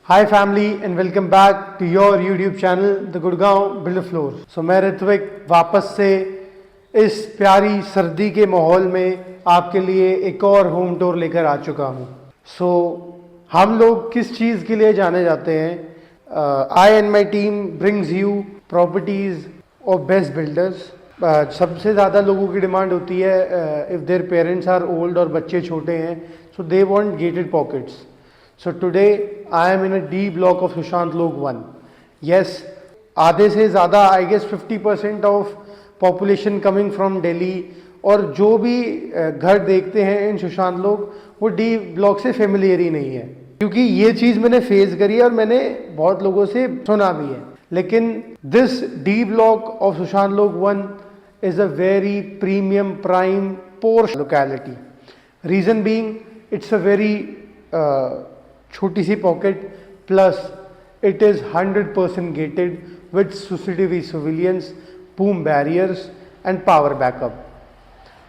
Hi family and welcome back to your YouTube channel The Gurgaon builder floor. मैं ऋत्विक वापस से इस प्यारी सर्दी के माहौल में आपके लिए एक और होम टूर लेकर आ चुका हूँ। हम लोग किस चीज़ के लिए जाने जाते हैं? I and my team brings you properties of best builders. सबसे ज़्यादा लोगों की डिमांड होती है if their parents are old और बच्चे छोटे हैं, so they want gated pockets. So today I am in a D block of Sushant Lok 1. Yes, आधे से ज़्यादा I guess 50% of population coming from Delhi और जो भी घर देखते हैं इन सुशांत लोक वो D ब्लॉक से फेमिलियर ही नहीं है, क्योंकि ये चीज़ मैंने फेस करी है और मैंने बहुत लोगों से सुना भी है। लेकिन this D block of Sushant Lok 1 is a very premium prime poor locality. Reason being it's a very छोटी सी pocket plus it is 100% gated with CCTV surveillance, boom barriers and power backup.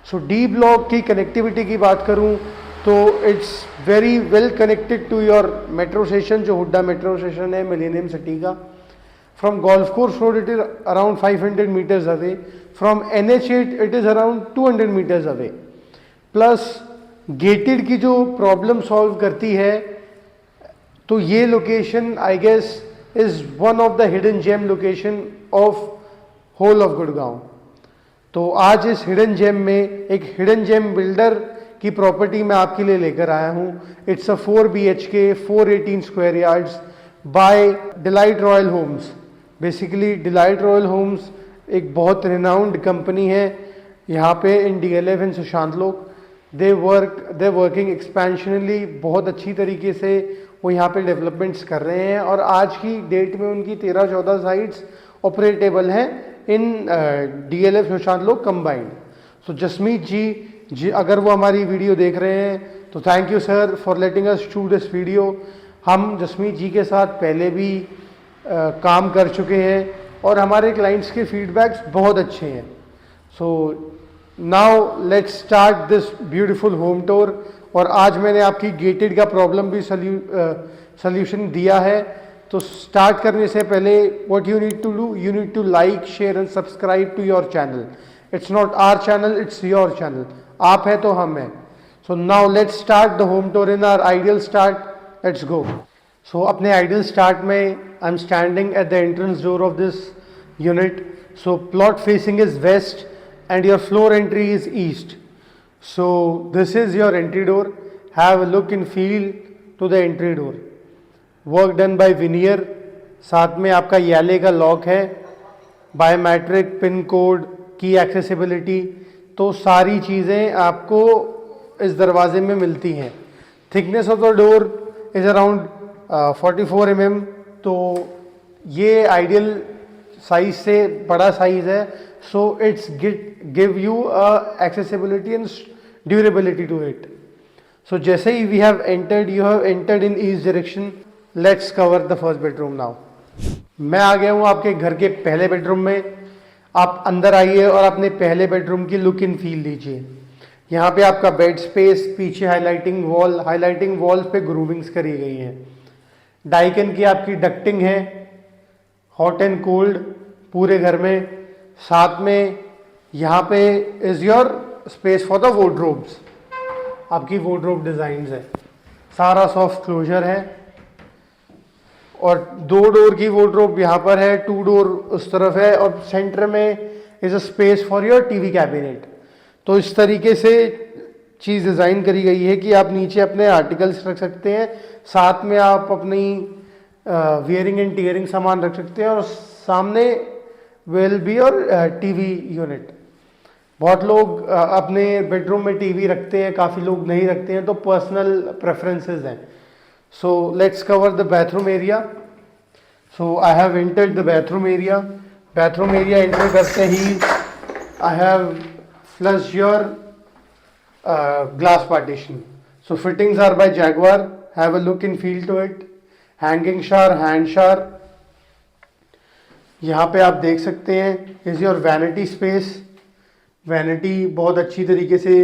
So D block की connectivity की बात करूं तो it's very well connected to your metro station, जो Huda metro station है millennium city का। From golf course road it is around 500 metres away, from NH8 it is around 200 metres away. Plus gated की जो problem solve करती है, तो ये location I guess is one of the hidden gem location of whole of Gurgaon. तो आज इस hidden gem में एक हिडन जेम बिल्डर की प्रॉपर्टी मैं आपके लिए लेकर आया हूँ। It's a 4 BHK 418 square yards by delight royal homes. Basically delight royal homes एक बहुत रिनाउंड कंपनी है यहाँ पे इन DLF इन सुशांत लोक। दे वर्किंग एक्सपेंशनली, बहुत अच्छी तरीके से वो यहाँ पे डेवलपमेंट्स कर रहे हैं और आज की डेट में उनकी 13-14 साइट्स ऑपरेटेबल हैं इन DLF सुशांत लोक कंबाइंड। सो जसमीत जी अगर वो हमारी वीडियो देख रहे हैं तो thank you sir for letting us shoot this video. हम जसमीत जी के साथ पहले भी काम कर चुके हैं और हमारे क्लाइंट्स के फीडबैक्स बहुत अच्छे हैं। So now let's start this beautiful home tour. और आज मैंने आपकी गेटेड का प्रॉब्लम भी सल्यूशन दिया है। तो स्टार्ट करने से पहले what you need to do, you need to like, share and subscribe to your channel. It's not our channel, it's your channel. आप है तो हम हैं। So now let's start the home tour in our ideal start. Let's go. So अपने ideal start में I am standing at the entrance door of this unit. So plot facing is west and your floor entry is east. So this is your entry door. Have a look and feel to the entry door. Work done by veneer. साथ में आपका Yale का lock है, biometric, pin code की accessibility, तो सारी चीज़ें आपको इस दरवाजे में मिलती हैं। Thickness of the door is around 44 mm, तो ये आइडियल साइज से बड़ा साइज है। So it's give you accessibility and durability to it. So जैसे ही we have entered, you have entered in east direction. Let's cover the first bedroom now. मैं आ गया हूँ आपके घर के पहले बेडरूम में। आप अंदर आइए और अपने पहले बेडरूम की लुक इन फील लीजिए। यहाँ पे आपका बेड स्पेस, पीछे हाईलाइटिंग वॉल पे ग्रूविंग्स करी गई हैं। डाइकन की आपकी डक्टिंग है, हॉट एंड कोल्ड पूरे घर में। साथ में यहाँ पे is your space for the wardrobes. आपकी वॉर्डरोब डिजाइन्स है, सारा सॉफ्ट क्लोजर है और 2 डोर की वॉर्डरोब यहाँ पर है, 2 डोर उस तरफ है और सेंटर में is a space for your TV cabinet. तो इस तरीके से चीज़ डिज़ाइन करी गई है कि आप नीचे अपने आर्टिकल्स रख सकते हैं, साथ में आप अपनी वियरिंग एंड टीयरिंग सामान रख सकते हैं और सामने विल बी और टीवी यूनिट। बहुत लोग अपने बेडरूम में टीवी रखते हैं, काफ़ी लोग नहीं रखते हैं, तो पर्सनल प्रेफरेंसेस हैं। So let's cover the bathroom area. So I have entered the bathroom area. Bathroom area enter करते ही I have flush your glass partition. So fittings are by Jaguar. Have a look in feel to it. Hanging shower, hand shower. यहाँ पे आप देख सकते हैं is your vanity space. Vanity बहुत अच्छी तरीके से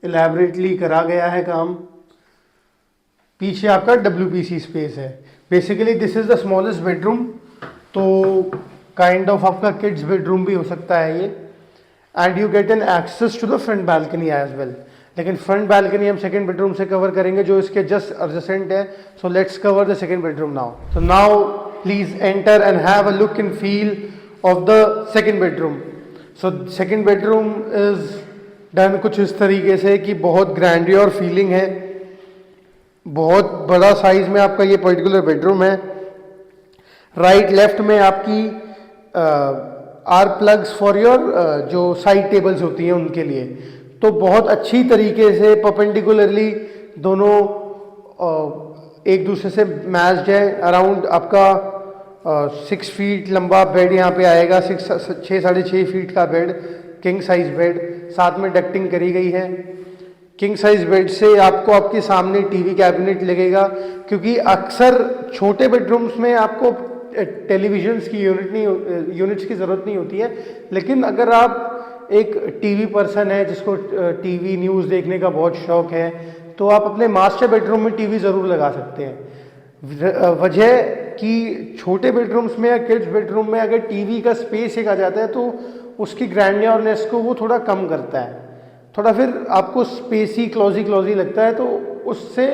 इलेबरेटली करा गया है काम। पीछे आपका WPC स्पेस है। Basically this is the smallest bedroom, तो काइंड ऑफ आपका किड्स बेडरूम भी हो सकता है ये। And you get an access to the front balcony as well. लेकिन फ्रंट बैल्कनी हम सेकंड बेडरूम से कवर करेंगे जो इसके जस्ट एडजेसेंट है। So let's cover the second bedroom now. तो now please enter and have a look and feel of the second bedroom. So second bedroom is done कुछ इस तरीके से कि बहुत ग्रैंडियर फीलिंग है, बहुत बड़ा साइज में आपका ये पर्टिकुलर बेडरूम है। राइट लेफ्ट में आपकी आर प्लग्स फॉर योर जो साइड टेबल्स होती हैं उनके लिए, तो बहुत अच्छी तरीके से परपेंडिकुलरली दोनों एक दूसरे से मैच्ड है। अराउंड आपका 6 फीट लंबा बेड यहाँ पे आएगा, 6.5 फीट का बेड, किंग साइज बेड, साथ में डक्टिंग करी गई है। किंग साइज बेड से आपको आपके सामने टीवी कैबिनेट लगेगा, क्योंकि अक्सर छोटे बेडरूम्स में आपको टेलीविजन्स की यूनिट्स की ज़रूरत नहीं होती है। लेकिन अगर आप एक टीवी पर्सन है जिसको टीवी न्यूज़ देखने का बहुत शौक है, तो आप अपने मास्टर बेडरूम में टीवी ज़रूर लगा सकते हैं। वजह कि छोटे बेडरूम्स में या किड्स बेडरूम में अगर टीवी का स्पेस एक आ जाता है तो उसकी ग्रैंडियरनेस को वो थोड़ा कम करता है, थोड़ा फिर आपको स्पेसी क्लोजी लगता है। तो उससे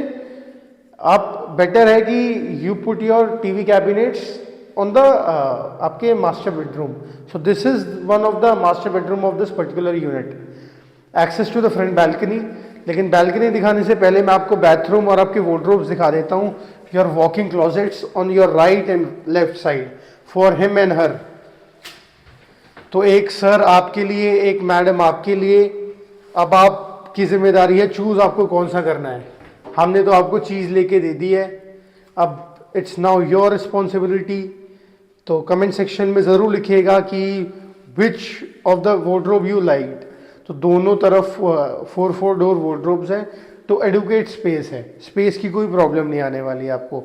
आप बेटर है कि you put your TV cabinets on the आपके master bedroom. So this is one of the master bedroom of this particular unit. Access to the front balcony. लेकिन बैल्कनी दिखाने से पहले मैं आपको बाथरूम और आपके वार्डरोब्स दिखा देता हूँ। Your walking closets on your right and left side for him and her. तो एक सर आपके लिए, एक मैडम आपके लिए। अब आपकी जिम्मेदारी है चूज आपको कौन सा करना है। हमने तो आपको चीज़ लेके दे दी है, अब इट्स नाउ योर रिस्पॉन्सिबिलिटी। तो कमेंट सेक्शन में ज़रूर लिखिएगा कि which of the wardrobe you liked. तो दोनों तरफ 4 डोर वार्डरोब्स हैं, तो एडुकेट स्पेस है, स्पेस की कोई प्रॉब्लम नहीं आने वाली आपको।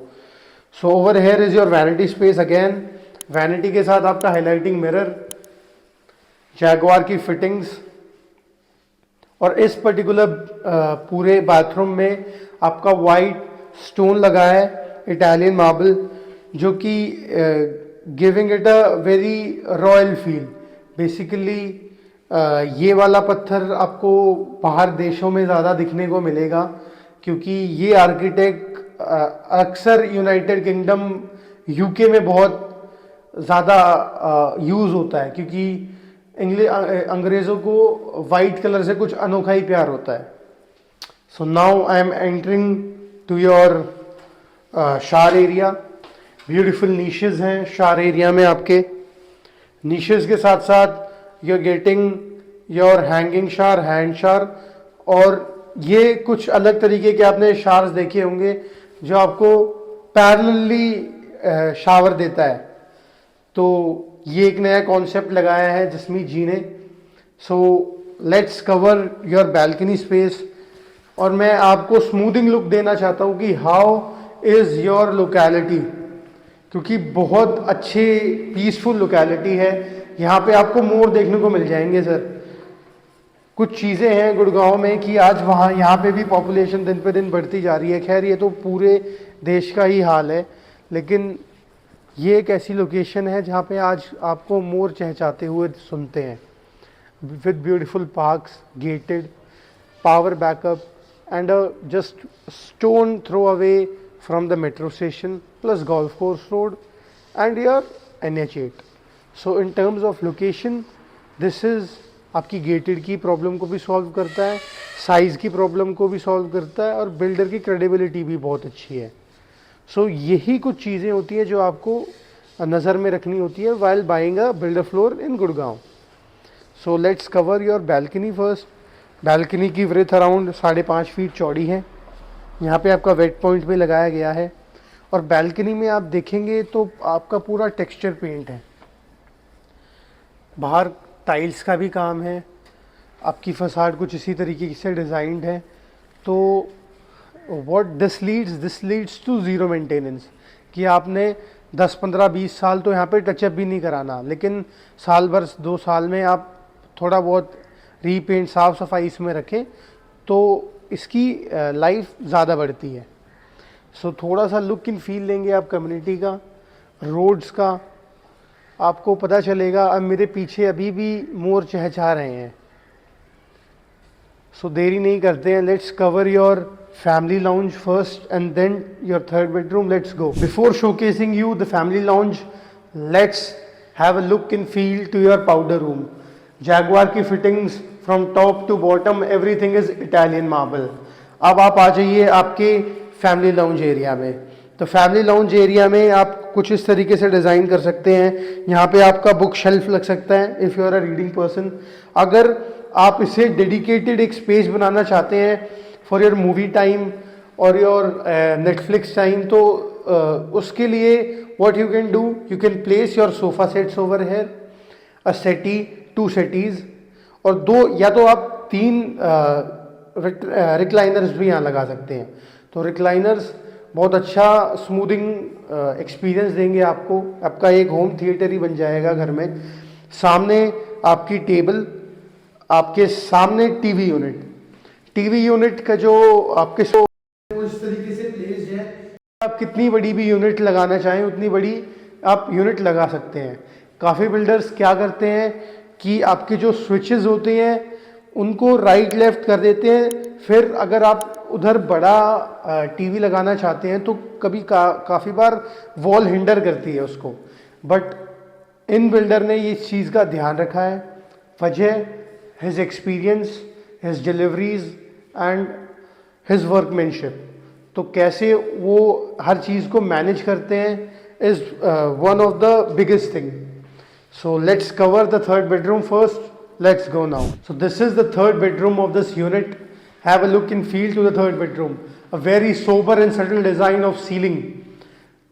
So over here is your vanity space again. Vanity के साथ आपका हाईलाइटिंग मिरर, जैगवार की फिटिंग्स, और इस पर्टिकुलर पूरे बाथरूम में आपका वाइट स्टोन लगा है, इटालियन मार्बल, जो कि giving it a very royal feel. Basically ये वाला पत्थर आपको बाहर देशों में ज़्यादा दिखने को मिलेगा, क्योंकि ये आर्किटेक्ट अक्सर यूनाइटेड किंगडम यूके में बहुत ज़्यादा यूज़ होता है, क्योंकि अंग्रेज़ों को वाइट कलर से कुछ अनोखा ही प्यार होता है। So now I am entering to your shower area. Beautiful niches हैं शार एरिया में आपके। नीशेस के साथ साथ you are getting your hanging shower, hand shower, और ये कुछ अलग तरीके के आपने शार्स देखे होंगे जो आपको पैरेलली शावर देता है। तो ये एक नया कॉन्सेप्ट लगाया है जसमीत जी ने। सो let's cover your balcony space, और मैं आपको स्मूथिंग लुक देना चाहता हूँ कि हाउ इज़ योर लोकेलिटी, क्योंकि बहुत अच्छे पीसफुल लोकेलिटी है। यहाँ पे आपको मोर देखने को मिल जाएंगे सर। कुछ चीज़ें हैं गुड़गांव में कि आज वहाँ यहाँ पे भी पॉपुलेशन दिन पे दिन बढ़ती जा रही है। खैर ये तो पूरे देश का ही हाल है, लेकिन ये एक ऐसी लोकेशन है जहाँ पे आज आपको मोर चहचहाते हुए सुनते हैं, with beautiful parks, gated, power backup, and just stone throw away from the metro station, plus golf course road and your NH8। So in terms of location this is आपकी गेटेड की प्रॉब्लम को भी solve करता है, size की problem को भी solve करता है, और बिल्डर की क्रेडिबिलिटी भी बहुत अच्छी है। सो यही कुछ चीज़ें होती हैं जो आपको नज़र में रखनी होती है while buying a builder floor in Gurgaon. So let's cover your balcony first. Balcony की विड्थ अराउंड 5.5 फीट चौड़ी है। यहाँ पे आपका वेट पॉइंट भी लगाया गया है, और बैल्कनी में आप देखेंगे तो आपका पूरा टेक्सचर पेंट है, बाहर टाइल्स का भी काम है, आपकी फसाड कुछ इसी तरीके से डिज़ाइंड है। तो what this leads to zero maintenance, कि आपने 10, 15, 20 साल तो यहाँ पे टचअप भी नहीं कराना, लेकिन साल भर 2 साल में आप थोड़ा बहुत रीपेंट, साफ़ सफाई इसमें रखें तो इसकी लाइफ ज़्यादा बढ़ती है। सो थोड़ा सा लुक इन फील लेंगे आप कम्युनिटी का, रोड्स का, आपको पता चलेगा। अब मेरे पीछे अभी भी मोर चहचहा रहे हैं। सो देरी नहीं करते हैं, let's cover your family lounge first and then your third bedroom. Let's go. Before showcasing you the family lounge, let's have a look in feel to your powder room. Jaguar की fittings from top to bottom, everything is Italian marble. अब आप आ जाइए आपके family lounge area में। तो family lounge area में आप कुछ इस तरीके से डिज़ाइन कर सकते हैं। यहाँ पे आपका बुक शेल्फ लग सकता है if you are a reading person. अगर आप इसे डेडिकेटेड एक स्पेस बनाना चाहते हैं फॉर योर मूवी टाइम और योर नेटफ्लिक्स टाइम, तो उसके लिए what you can do, you can place your sofa sets over here, a settee, 2 सेटीज, और 2 या तो आप 3 रिक्लाइनर्स भी यहाँ लगा सकते हैं। तो रिक्लाइनर्स बहुत अच्छा स्मूथिंग एक्सपीरियंस देंगे आपको। आपका एक होम थिएटर ही बन जाएगा घर में। सामने आपकी टेबल, आपके सामने टीवी यूनिट। टीवी यूनिट का जो आपके इस तरीके से प्लेस्ड है, आप कितनी बड़ी भी यूनिट लगाना चाहें उतनी बड़ी आप यूनिट लगा सकते हैं। काफ़ी बिल्डर्स क्या करते हैं कि आपके जो स्विचेस होते हैं उनको राइट लेफ्ट कर देते हैं, फिर अगर आप उधर बड़ा टीवी लगाना चाहते हैं तो कभी काफ़ी बार वॉल हिंडर करती है उसको। बट इन बिल्डर ने इस चीज़ का ध्यान रखा है। वजह his experience, his deliveries and his workmanship. तो कैसे वो हर चीज़ को मैनेज करते हैं is one of the biggest thing. So let's cover the third bedroom first. Let's go now. So this is the third bedroom of this unit. Have a look and feel to the third bedroom. A very sober and subtle design of ceiling.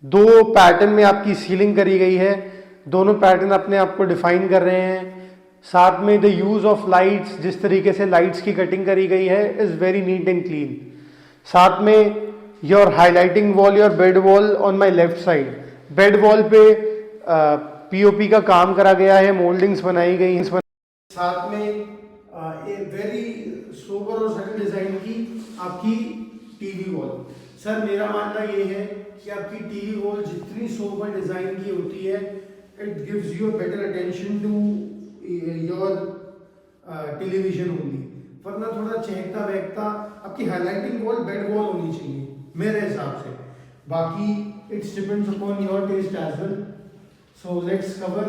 2 pattern में आपकी ceiling करी गई है। दोनों pattern अपने आप को define कर रहे हैं। साथ में द यूज ऑफ लाइट्स, जिस तरीके से लाइट्स की कटिंग करी गई है is very neat and clean. साथ में your highlighting wall, your bed wall on my left side. Bed wall पे पीओपी का काम करा गया है, मोल्डिंग्स बनाई गई हैं। साथ में एक वेरी सोबर और सटल डिजाइन की आपकी टीवी वॉल। सर मेरा मानना ये है कि आपकी टीवी वॉल जितनी सोबर डिजाइन की होती है, it gives you better attention to your television only. वरना थोड़ा चहकता बहकता आपकी हाईलाइटिंग वॉल बेड वॉल होनी चाहिए मेरे हिसाब से। बाकी it's depends upon your taste as well. So let's cover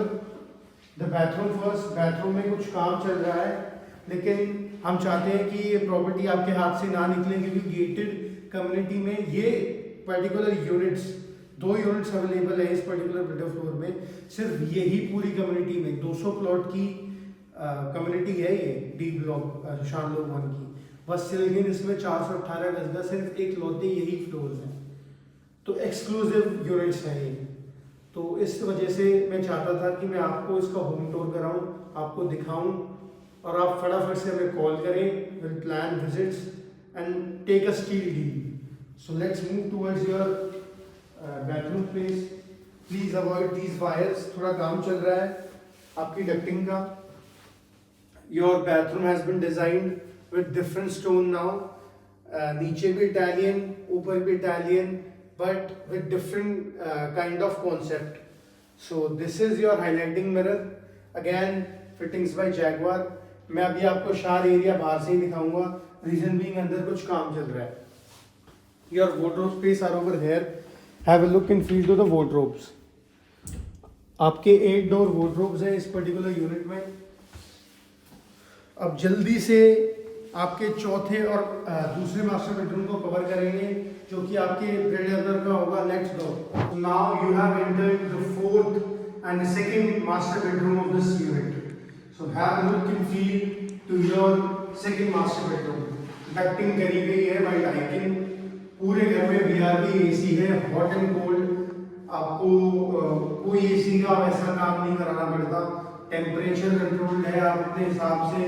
the bathroom first. Bathroom में कुछ काम चल रहा है, लेकिन हम चाहते हैं कि ये प्रॉपर्टी आपके हाथ से ना निकले, क्योंकि गेटेड कम्युनिटी में ये पर्टिकुलर यूनिट्स, 2 यूनिट्स अवेलेबल है इस पर्टिकुलर बिल्डर फ्लोर में। सिर्फ यही पूरी कम्युनिटी में 200 प्लॉट की कम्युनिटी है ये डी ब्लॉक शान लोग 1 की। बस लेकिन इसमें 418 गज का सिर्फ एक लौते यही फ्लोर्स हैं, तो एक्सक्लूसिव यूनिट्स हैं ये। तो इस वजह से मैं चाहता था कि मैं आपको इसका होम टूर कराऊं, आपको दिखाऊं, और आप फटाफट से हमें कॉल करें, will plan visits and take a steal deal. So let's move towards your bathroom place. Please avoid these wires, थोड़ा काम चल रहा है आपकी डक्टिंग का। Your bathroom has been designed with different stone now. नीचे भी इटालियन, ऊपर भी Italian, but with different kind of concept. So this is your highlighting mirror, again fittings by Jaguar. मैं अभी आपको शार एरिया बाहर से ही दिखाऊंगा, रीजन बीइंग अंदर कुछ काम चल रहा है। Your wardrobe space are over here. Have a look and feel to the wardrobes. आपके 8 डोर wardrobes हैं इस पर्टिकुलर यूनिट में। अब जल्दी से आपके चौथे और दूसरे मास्टर बेडरूम को कवर करेंगे, जो कि आपके ब्रेड अर्नर का होगा। Let's go. Now you have entered the fourth and second master bedroom of this unit. So have a look and feel to your second master bedroom. Ducting करी गई है बाय डाइकिन। पूरे घर में बीआरबी AC है, हॉट एंड कोल्ड। आपको कोई एसी का वैसा काम नहीं कराना पड़ता। टेम्परेचर कंट्रोल्ड है, आप अपने हिसाब से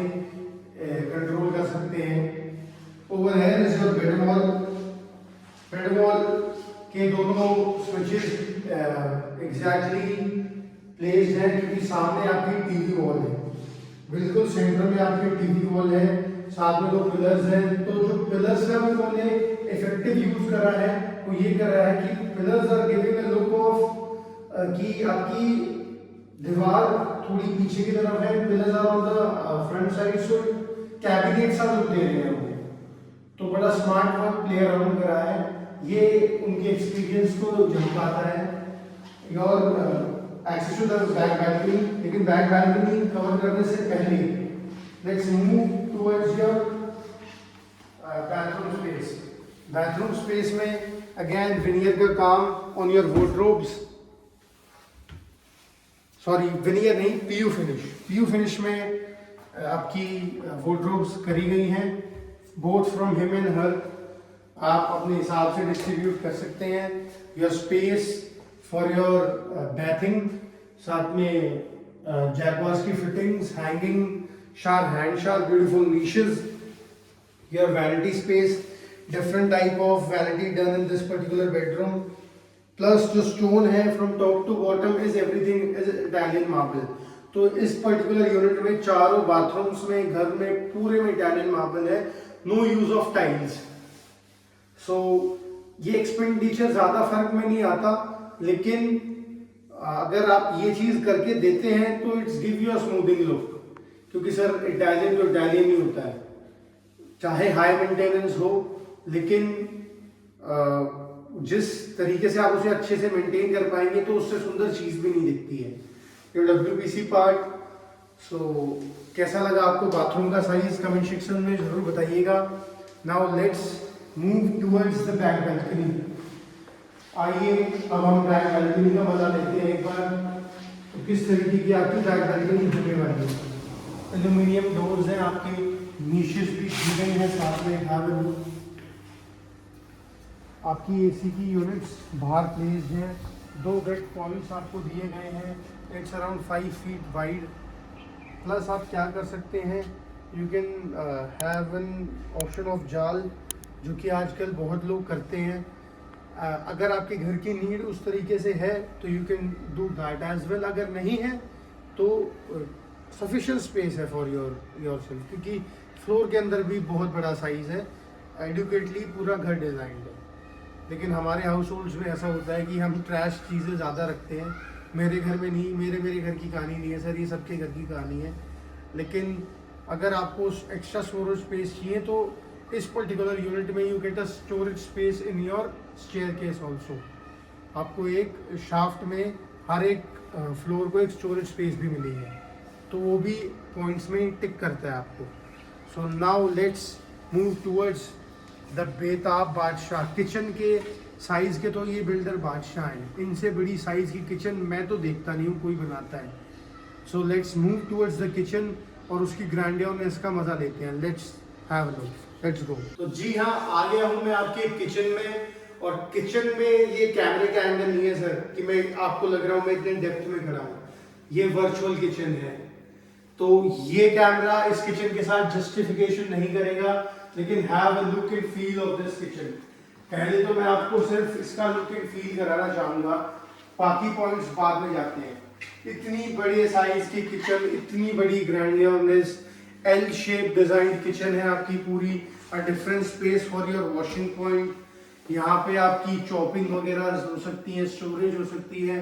कंट्रोल कर सकते हैं। Over here is your bed wall. Bed wall के दोनों स्विचेस एग्जैक्टली प्लेस्ड हैं, क्योंकि सामने आपकी टीवी वॉल है, बिल्कुल सेंटर में आपकी टीवी वॉल है। साथ में 2 पिलर्स हैं, तो जो पिलर्स का भी रोल है इफेक्टिव यूज करा है वो ये कर रहा है कि pillars are giving a look of कि आपकी दीवार थोड़ी पीछे की तरफ है, pillars are on the front side, so cabinet सा लुक दे रहे हैं वो। तो बड़ा स्मार्ट वर्क प्ले अराउंड करा है, ये उनके एक्सपीरियंस को झलकाता है। Your access to the back balcony, लेकिन बैक बैल्कनी कवर करने से पहले let's move towards your bathroom space. Bathroom space में again veneer का काम on your wardrobes, sorry veneer नहीं PU finish, PU finish में आपकी wardrobes करी गई हैं, both from him and her, आप अपने हिसाब से डिस्ट्रीब्यूट कर सकते हैं। your space for your bathing, साथ में जैगवार्स की फिटिंग्स, हैंगिंग शार, हैंड शार, beautiful niches, your vanity space, different type of vanity done in this particular bedroom, plus जो stone है from top to bottom is everything is Italian marble। तो इस particular unit में चारों bathrooms में घर में पूरे में Italian marble है, no use of tiles। so ये expenditure ज़्यादा फर्क में नहीं आता, लेकिन अगर आप ये चीज़ करके देते हैं तो it's give you a smoothing look, क्योंकि सर Italian तो Italian ही होता है, चाहे हाई मेंटेनेंस हो, लेकिन जिस तरीके से आप उसे अच्छे से मेंटेन कर पाएंगे तो उससे सुंदर चीज़ भी नहीं दिखती है। ये WPC पार्ट। सो कैसा लगा आपको बाथरूम का साइज, कमेंट सेक्शन में ज़रूर बताइएगा। Now let's move towards the back balcony. आइए अब हम बैक बैल्कनी का मजा लेते हैं एक बार, तो किस तरीके की आपकी बैक बैल्कनी होने वाली है। एल्यूमिनियम डोर्स हैं, आपके नीशेस भी दी गई हैं, साथ में हैव आपकी एसी की यूनिट्स बाहर प्लेस्ड हैं, 2 बेड पॉइंट्स आपको दिए गए हैं, it's around 5 feet wide. Plus आप क्या कर सकते हैं, you can have an option of जाल, जो कि आजकल बहुत लोग करते हैं। अगर आपके घर की नीड उस तरीके से है तो you can do that as well, अगर नहीं है तो सफिशिएंट स्पेस है फॉर योरसेल्फ, क्योंकि फ्लोर के अंदर भी बहुत बड़ा साइज़ है, एडुकेटली पूरा घर डिज़ाइंड है। लेकिन हमारे हाउस होल्ड्स में ऐसा होता है कि हम ट्रैश चीज़ें ज़्यादा रखते हैं, मेरे घर में नहीं, मेरे घर की कहानी नहीं है सर, ये सबके घर की कहानी है। लेकिन अगर आपको एक्स्ट्रा स्टोरेज स्पेस चाहिए तो इस पर्टिकुलर यूनिट में you get a storage space in your staircase also. आपको एक शाफ्ट में हर एक फ्लोर को एक स्टोरेज स्पेस भी मिली है, तो वो भी पॉइंट्स में टिक करता है आपको। सो now let's move towards the बेताब बादशाह। किचन के साइज़ के तो ये बिल्डर बादशाह हैं, इनसे बड़ी साइज़ की किचन मैं तो देखता नहीं हूँ कोई बनाता है। So let's move towards the kitchen और उसकी ग्रैंडियरनेस का मज़ा लेते हैं। Let's have a look, let's go. तो जी हाँ, आ गया हूँ मैं आपके किचन में, और किचन में ये कैमरे का एंगल नहीं है सर कि मैं आपको लग रहा हूँ मैं इतने डेप्थ में खड़ा हूँ, ये वर्चुअल किचन है। तो ये कैमरा इस किचन के साथ जस्टिफिकेशन नहीं करेगा, लेकिन have a look and feel of this kitchen. पहले तो मैं आपको सिर्फ इसका लुक एंड फील कराना चाहूँगा, बाकी पॉइंट्स बाद में जाते हैं। इतनी बड़े साइज की किचन, इतनी बड़ी ग्रैंडियरनेस, एल शेप डिजाइन किचन है आपकी पूरी, a different space for your washing point. यहाँ पे आपकी चॉपिंग वगैरह हो सकती है, स्टोरेज हो सकती है,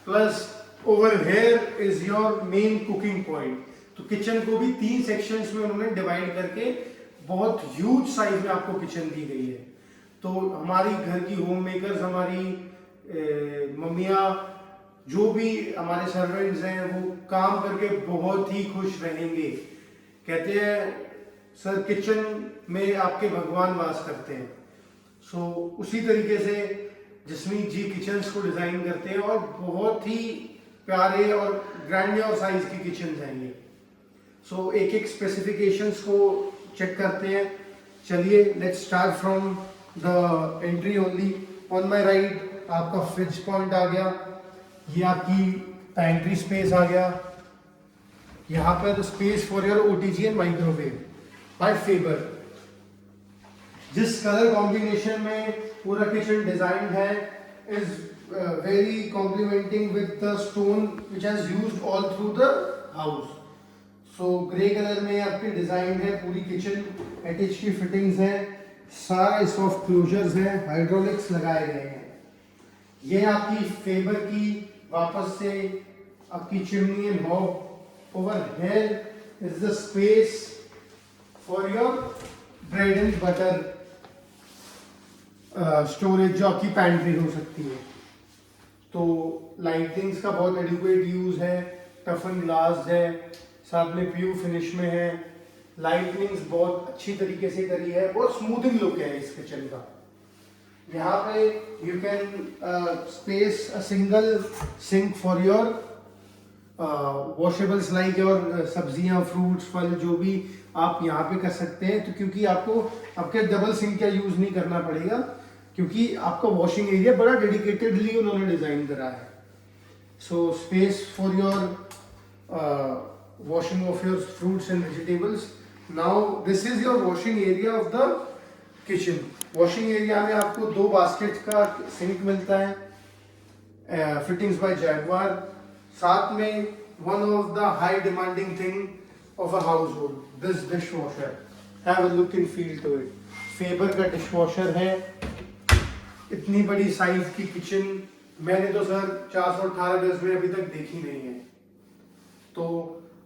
plus over here is your main cooking point. तो किचन को भी 3 सेक्शंस में उन्होंने डिवाइड करके बहुत ह्यूज साइज में आपको किचन दी गई है। तो हमारी घर की होम मेकर्स, हमारी मम्मियाँ, जो भी हमारे सर्वेंट्स हैं, वो काम करके बहुत ही खुश रहेंगे। कहते हैं सर किचन में आपके भगवान वास करते हैं। सो उसी तरीके से जसमीत जी किचन्स को डिज़ाइन करते हैं, और बहुत ही प्यारे और ग्रैंडियर साइज की किचन हैं ये। सो एक एक स्पेसिफिकेशंस को चेक करते हैं। चलिए let's start from the entry only. On my right आपका फ्रिज पॉइंट आ गया, ये आपकी पैंट्री स्पेस आ गया, यहाँ पर space for your OTG and microwave by Faber. जिस कलर कॉम्बिनेशन में पूरा किचन डिजाइन है is very complementing with the stone which has used all through the house. So grey colour में आपकी डिजाइन है पूरी किचन, एटच की फिटिंग्स है, सारे सॉफ्ट क्लोजर्स हैं, हाइड्रोलिक्स लगाए गए हैं। ये आपकी फेबर की वापस से आपकी chimney and hob. Over here is the space for your bread and butter storage, जो आपकी पैंट्री हो सकती है। तो लाइटिंग्स का बहुत एडिक्वेट यूज है, टफन ग्लास है, साथ में प्यू फिनिश में है। लाइटनिंग्स बहुत अच्छी तरीके से करी है, बहुत स्मूथिंग लुक है इस किचन का। यहाँ पे you can space a single sink for your washables like your सब्जियां, फ्रूट्स, फल जो भी आप यहाँ पे कर सकते हैं। तो क्योंकि आपको आपके डबल सिंक का यूज नहीं करना पड़ेगा, क्योंकि आपका वॉशिंग एरिया बड़ा डेडिकेटेडली उन्होंने डिजाइन करा है। So space for your washing of your fruits and vegetables. Now this is your washing area of the kitchen. Washing area में आपको 2 बास्केट का सिंक मिलता है, fittings by Jaguar। साथ में one of the high demanding thing of a household, this dishwasher. Have a look and feel to it. Faber का dishwasher है। इतनी बड़ी साइज की किचन मैंने तो सर 418 गज में अभी तक देखी नहीं है। तो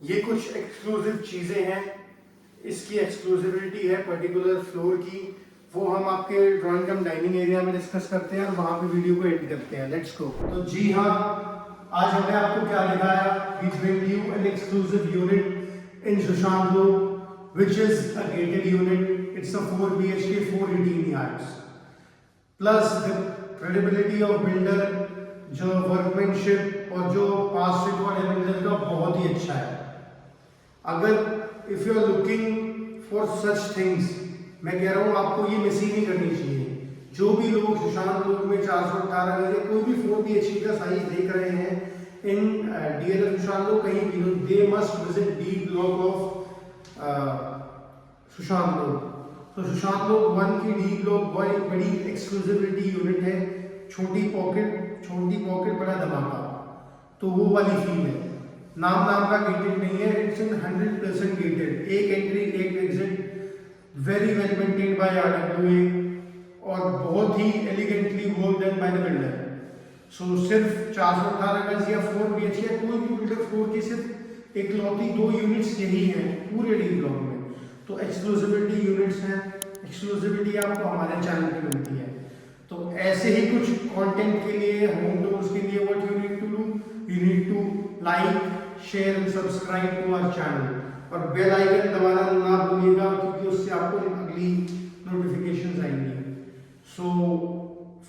ये कुछ एक्सक्लूसिव चीजें हैं, इसकी एक्सक्लूसिविटी है पर्टिकुलर फ्लोर की, वो हम आपके ड्राइंग कम डाइनिंग एरिया में डिस्कस करते हैं और वहां पे वीडियो को एडिट करते हैं। Let's go. तो जी हाँ, आज हमने आपको क्या दिखाया, we bring you an exclusive unit in Sushant Lok which is a gated unit. It's a 4 BHK 418 yards plus the credibility of builder, जो वर्कमैनशिप और जो पास रिकॉर्ड है बिल्डर का बहुत ही अच्छा है। अगर if you are looking for such things, मैं कह रहा हूँ आपको ये मिस ही नहीं करनी चाहिए। जो भी लोग सुशांत लोक में 418 गज या कोई भी 4 BHK का साइज देख रहे हैं इन DLF सुशांत लोक, कहीं भी they must visit D block of Sushant लोक। तो सुशांत लोक 1 की डी ब्लॉक बड़ी एक्सक्लूसिविटी यूनिट है। छोटी पॉकेट बड़ा धमाका, तो वो वाली फील है। नाम का गेटेड नहीं है, इट्स इन 100% गेटेड। एक एंट्री एक exit, very well maintained by RWA और बहुत ही elegantly work done by the builder. So सिर्फ 418 गज या 4 BHK कोई भी बिल्डर फ्लोर की सिर्फ इकलौती 2 यूनिट्स यही हैं पूरे डी ब्लॉक में। तो एक्सक्लूसिविटी यूनिट्स हैं, एक्सक्लूसिविटी आपको हमारे चैनल पे मिलती है। तो ऐसे ही कुछ कंटेंट के लिए, होम टूर्स के लिए, what you need to do, you need to like, share and subscribe to our channel और बेल आइकन दबाना ना भूलिएगा, क्योंकि उससे आपको अगली नोटिफिकेशंस आएंगी। So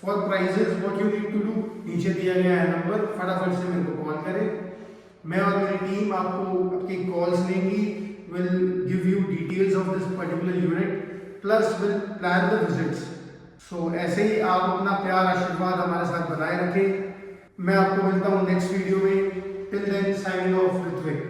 for prizes what you need to do, नीचे दिया गया है नंबर, फटाफट से मेरे को कॉल करें। मैं और मेरी टीम आपको आपकी कॉल्स लेंगी, will give you details of this particular unit plus will plan the visits. So ऐसे ही आप अपना प्यार आशीर्वाद हमारे साथ बनाए रखें। मैं आपको मिलता हूँ नेक्स्ट वीडियो में। Till then signing off Ritwik.